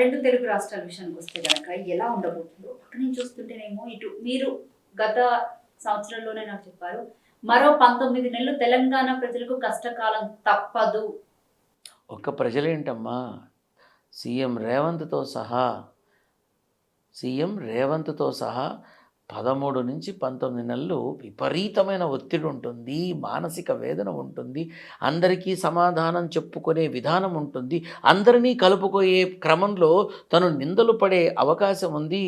రెండు తెలుగు రాష్ట్రాల విషయానికి వస్తే కనుక ఎలా ఉండబోతుందో అక్కడి నుంచి చూస్తుంటేనేమో ఇటు మీరు గత సంవత్సరంలోనే నాకు చెప్పారు మరో 19 నెలలు తెలంగాణ ప్రజలకు కష్టకాలం తప్పదు. ఒక్క ప్రజలేంటమ్మా, సీఎం రేవంత్తో సహా 13 నుంచి 19 నెలలు విపరీతమైన ఒత్తిడి ఉంటుంది, మానసిక వేదన ఉంటుంది, అందరికీ సమాధానం చెప్పుకునే విధానం ఉంటుంది, అందరినీ కలుపుకోయే క్రమంలో తను నిందలు పడే అవకాశం ఉంది.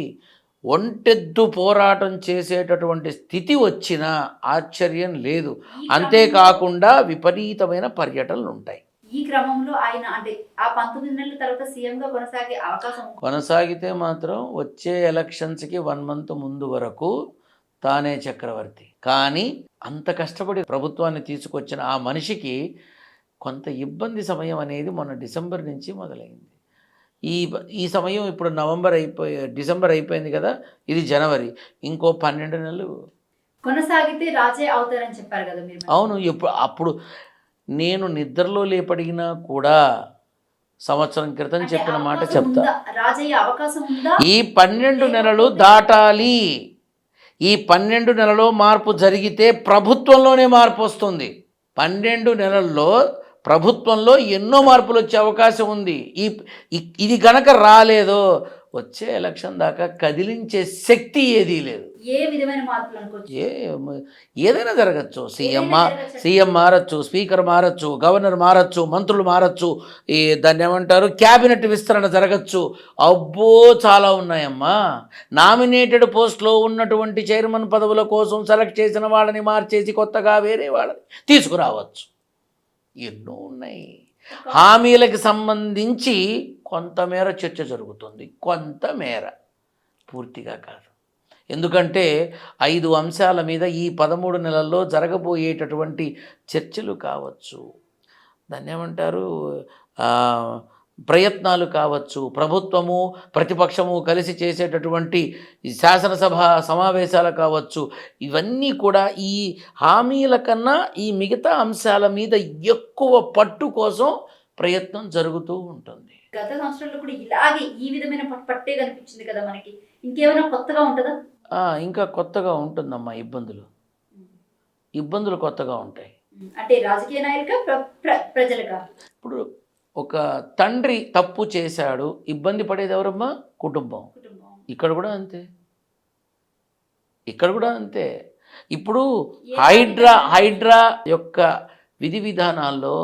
ఒంటెద్దు పోరాటం చేసేటటువంటి స్థితి వచ్చినా ఆశ్చర్యం లేదు. అంతేకాకుండా విపరీతమైన పర్యటనలు ఉంటాయి. ఈ క్రమంలో ఆయన అంటే ఆ 19 నెలల తర్వాత సీఎంగా కొనసాగే అవకాశం కొనసాగితే మాత్రం వచ్చే ఎలక్షన్స్కి 1 మంత్ ముందు వరకు తానే చక్రవర్తి. కానీ అంత కష్టపడి ప్రభుత్వాన్ని తీసుకొచ్చిన ఆ మనిషికి కొంత ఇబ్బంది సమయం అనేది మొన్న డిసెంబర్ నుంచి మొదలైంది. ఈ సమయం ఇప్పుడు డిసెంబర్ అయిపోయింది కదా, ఇది జనవరి, ఇంకో 12 నెలలు కొనసాగితే రాజే అవుతారని చెప్పారు కదా మీరు. అవును, అప్పుడు నేను నిద్రలో లేపడిగినా కూడా సంవత్సరం క్రితం చెప్పిన మాట చెప్తా. ఈ 12 నెలలు దాటాలి. ఈ 12 నెలలో మార్పు జరిగితే ప్రభుత్వంలోనే మార్పు వస్తుంది. 12 నెలల్లో ప్రభుత్వంలో ఎన్నో మార్పులు వచ్చే అవకాశం ఉంది. ఇది గనక రాలేదో వచ్చే ఎలక్షన్ దాకా కదిలించే శక్తి ఏదీ లేదు. ఏ విధమైన మార్పులు అనుకోవచ్చు? ఏదైనా జరగచ్చు. సీఎం మారచ్చు, స్పీకర్ మారచ్చు, గవర్నర్ మారచ్చు, మంత్రులు మారచ్చు, దాన్ని ఏమంటారు క్యాబినెట్ విస్తరణ జరగచ్చు. అబ్బో చాలా ఉన్నాయమ్మా. నామినేటెడ్ పోస్ట్లో ఉన్నటువంటి చైర్మన్ పదవుల కోసం సెలెక్ట్ చేసిన వాళ్ళని మార్చేసి కొత్తగా వేరే వాళ్ళని తీసుకురావచ్చు. ఎన్నో ఉన్నాయి. హామీలకు సంబంధించి కొంతమేర చర్చ జరుగుతుంది, కొంతమేర, పూర్తిగా కాదు. ఎందుకంటే 5 అంశాల మీద ఈ 13 నెలల్లో జరగబోయేటటువంటి చర్చలు కావచ్చు, దాన్ని ఏమంటారు ప్రయత్నాలు కావచ్చు, ప్రభుత్వము ప్రతిపక్షము కలిసి చేసేటటువంటి శాసనసభ సమావేశాలు కావచ్చు, ఇవన్నీ కూడా ఈ హామీల కన్నా ఈ మిగతా అంశాల మీద ఎక్కువ పట్టు కోసం ప్రయత్నం జరుగుతూ ఉంటుంది. గత సంవత్సరంలో కూడా ఇలాగే ఈ విధమైన పట్టే కనిపించింది కదా మనకి. ఇంకేమైనా కొత్తగా ఉంటుందా? ఇంకా కొత్తగా ఉంటుందమ్మా. ఇబ్బందులు కొత్తగా ఉంటాయి. అంటే రాజకీయ నాయకులుగా ప్రజలుగా. ఇప్పుడు ఒక తండ్రి తప్పు చేశాడు, ఇబ్బంది పడేది ఎవరమ్మా? కుటుంబం. ఇక్కడ కూడా అంతే. ఇప్పుడు హైడ్రా యొక్క విధి విధానాల్లో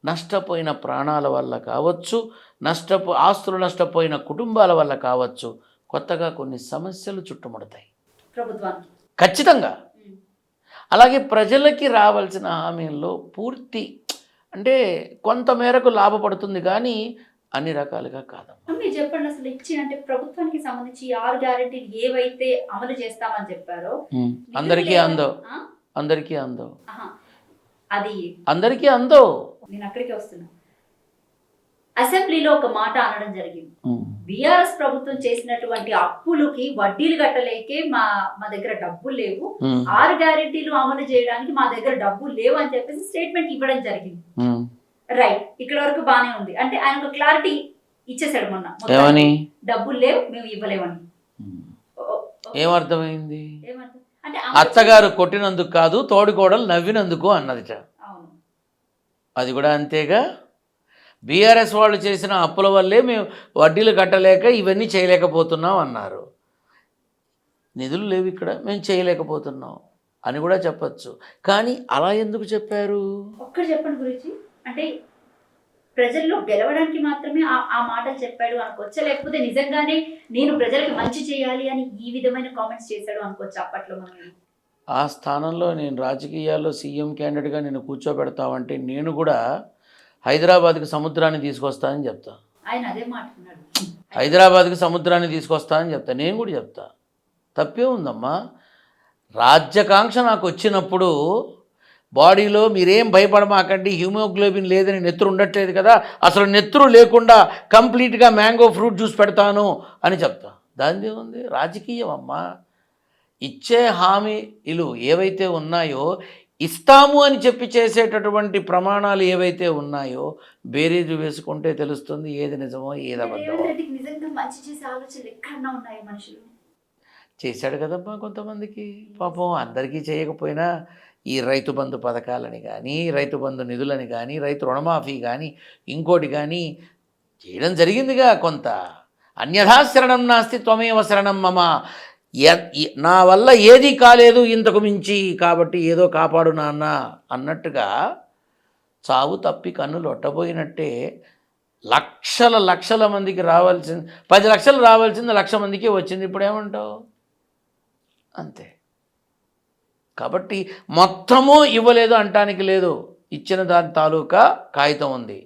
నష్టపోయిన ప్రాణాల వల్ల కావచ్చు, ఆస్తులు నష్టపోయిన కుటుంబాల వల్ల కావచ్చు, కొత్తగా కొన్ని సమస్యలు చుట్టుముడతాయి ప్రభుత్వానికి ఖచ్చితంగా. అలాగే ప్రజలకి రావాల్సిన హామీల్లో పూర్తి అంటే కొంతమేరకు లాభపడుతుంది, కానీ అన్ని రకాలుగా కాదమ్మా. మీరు చెప్పండి, అసలు అంటే ప్రభుత్వానికి సంబంధించి 6 గ్యారెంటీలు ఏవైతే అమలు చేస్తామని చెప్పారో అందరికీ అందో. అది అందరికీ అందో. నేను అక్కడికి వస్తున్నా. అసెంబ్లీలో ఒక మాట అనడం జరిగింది, బీఆర్ఎస్ ప్రభుత్వం చేసినటువంటి అప్పులకి వడ్డీలు కట్టలేకే మా దగ్గర డబ్బులు లేవు, 6 గ్యారెంటీలు అమలు చేయడానికి మా దగ్గర డబ్బులు లేవు అని చెప్పేసి స్టేట్మెంట్ ఇవ్వడం జరిగింది. రైట్, ఇక్కడ వరకు బానే ఉంది. అంటే ఆయన ఒక క్లారిటీ ఇచ్చేసాడు మొన్న, డబ్బులు లేవు, మేము ఇవ్వలేమని. ఏమర్థమైంది? అంటే అత్తగారు కొట్టినందుకు కాదు, తోడికోడలు నవ్వినందుకు అన్నదిట. అది కూడా అంతేగా. బీఆర్ఎస్ వాళ్ళు చేసిన అప్పుల వల్లే మేము వడ్డీలు కట్టలేక ఇవన్నీ చేయలేకపోతున్నాం అన్నారు. నిధులు లేవు ఇక్కడ, మేము చేయలేకపోతున్నాం అని కూడా చెప్పచ్చు. కానీ అలా ఎందుకు చెప్పారు? ఒక్కటి చెప్పండి గురించి. అంటే ప్రజల్లో గెలవడానికి మాత్రమే ఆ మాటలు చెప్పాడు అనుకోవచ్చా, లేకపోతే నిజంగానే నేను ప్రజలకు మంచి చేయాలి అని ఈ విధమైన కామెంట్స్ చేశాడు అనుకోవచ్చు అప్పట్లో? మనం ఆ స్థానంలో నేను రాజకీయాల్లో సీఎం క్యాండిడేట్గా నేను కూర్చోబెడతామంటే నేను కూడా హైదరాబాద్కి సముద్రాన్ని తీసుకొస్తానని చెప్తా. ఆయన అదే మాట్లాడు, హైదరాబాద్కి సముద్రాన్ని తీసుకొస్తానని చెప్తా. నేను కూడా చెప్తా, తప్పే ఉందమ్మా. రాజ్యాకాంక్ష నాకు వచ్చినప్పుడు బాడీలో మీరేం భయపడమాకండి, హిమోగ్లోబిన్ లేదని నెత్తురు ఉండట్లేదు కదా, అసలు నెత్తురు లేకుండా కంప్లీట్గా మ్యాంగో ఫ్రూట్ జ్యూస్ పెడతాను అని చెప్తా. దానిదే ఉంది. రాజకీయం అమ్మా. ఇచ్చే హామీలు ఏవైతే ఉన్నాయో ఇస్తాము అని చెప్పి చేసేటటువంటి ప్రమాణాలు ఏవైతే ఉన్నాయో బేరీజు వేసుకుంటే తెలుస్తుంది ఏది నిజమో ఏది అబద్ధమో. రేవంత్ రెడ్డికి నిజంగా మంచి చేసే ఆలోచనలు ఎక్కడన్నా ఉన్నాయి మనుషులు? చేశాడు కదమ్మా కొంతమందికి. పాపం అందరికీ చేయకపోయినా ఈ రైతు బంధు పథకాలని కానీ, రైతు బంధు నిధులని కానీ, రైతు రుణమాఫీ కానీ, ఇంకోటి కానీ చేయడం జరిగిందిగా కొంత. అన్యథా శరణం నాస్తి త్వమేవ శరణం మమ. నా వల్ల ఏది కాలేదు ఇంతకు మించి, కాబట్టి ఏదో కాపాడు నాన్న అన్నట్టుగా చావు తప్పి కన్నులు ఒట్టబోయినట్టే లక్షల మందికి రావాల్సింది 10 లక్షలు రావాల్సింది 1,00,000 మందికి వచ్చింది. ఇప్పుడు ఏమంటావు? అంతే. కాబట్టి మొత్తము ఇవ్వలేదు అంటానికి లేదు, ఇచ్చిన దాని తాలూకా కాగితం ఉంది.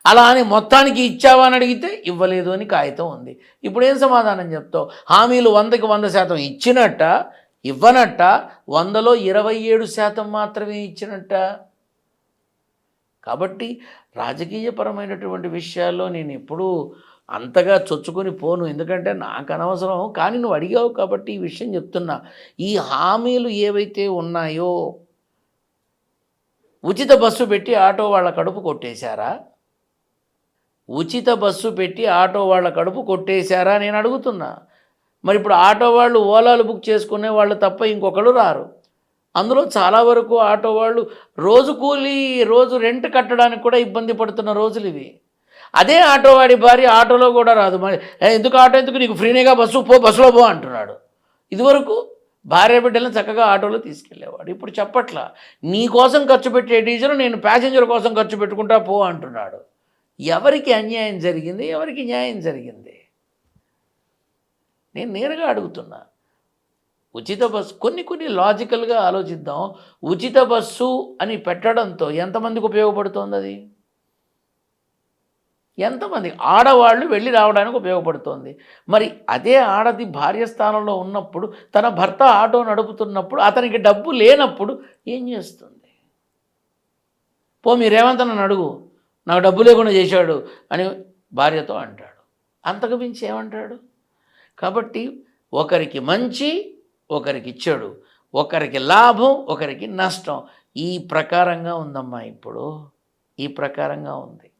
అలా అని మొత్తానికి ఇచ్చావా అని అడిగితే ఇవ్వలేదు అని కాగితం ఉంది. ఇప్పుడు ఏం సమాధానం చెప్తావు? హామీలు 100కి 100% ఇచ్చినట్ట, ఇవ్వనట్ట? 100లో 27% మాత్రమే ఇచ్చినట్ట. కాబట్టి రాజకీయపరమైనటువంటి విషయాల్లో నేను ఎప్పుడూ అంతగా చొచ్చుకొని పోను, ఎందుకంటే నాకు అనవసరం. కానీ నువ్వు అడిగావు కాబట్టి ఈ విషయం చెప్తున్నా. ఈ హామీలు ఏవైతే ఉన్నాయో, ఉచిత బస్సు పెట్టి ఆటో వాళ్ళ కడుపు కొట్టేశారా? ఉచిత బస్సు పెట్టి ఆటో వాళ్ళ కడుపు కొట్టేశారా నేను అడుగుతున్నా. మరి ఇప్పుడు ఆటో వాళ్ళు ఓలాలు బుక్ చేసుకునే వాళ్ళు తప్ప ఇంకొకరు రారు. అందులో చాలా వరకు ఆటో వాళ్ళు రోజు కూలీ, రోజు రెంట్ కట్టడానికి కూడా ఇబ్బంది పడుతున్న రోజులు ఇవి. అదే ఆటో వాడి భార్య ఆటోలో కూడా రాదు. మరి ఎందుకు ఆటో, ఎందుకు నీకు ఫ్రీనేగా బస్సు, పో బస్సులో పో అంటున్నాడు. ఇదివరకు భార్య బిడ్డలను చక్కగా ఆటోలో తీసుకెళ్ళేవాడు. ఇప్పుడు చెప్పట్లా, నీ కోసం ఖర్చు పెట్టే డీజిల్ నేను ప్యాసింజర్ కోసం ఖర్చు పెట్టుకుంటా పో అంటున్నాడు. ఎవరికి అన్యాయం జరిగింది, ఎవరికి న్యాయం జరిగింది? నేను నేరుగా అడుగుతున్నా. ఉచిత బస్సు కొన్ని లాజికల్గా ఆలోచిద్దాం. ఉచిత బస్సు అని పెట్టడంతో ఎంతమందికి ఉపయోగపడుతోంది? అది ఎంతమంది ఆడవాళ్ళు వెళ్ళి రావడానికి ఉపయోగపడుతోంది. మరి అదే ఆడది భార్య స్థానంలో ఉన్నప్పుడు, తన భర్త ఆటో నడుపుతున్నప్పుడు, అతనికి డబ్బు లేనప్పుడు ఏం చేస్తుంది? పో మీ రేవంత్ నన్ను అడుగు, నాకు డబ్బు లేకుండా చేశాడు అని భార్యతో అంటాడు. అంతకు మించి ఏమంటాడు? కాబట్టి ఒకరికి మంచి, ఒకరికి చెడు, ఒకరికి లాభం, ఒకరికి నష్టం. ఈ ప్రకారంగా ఉందమ్మా. ఇప్పుడు ఈ ప్రకారంగా ఉంది.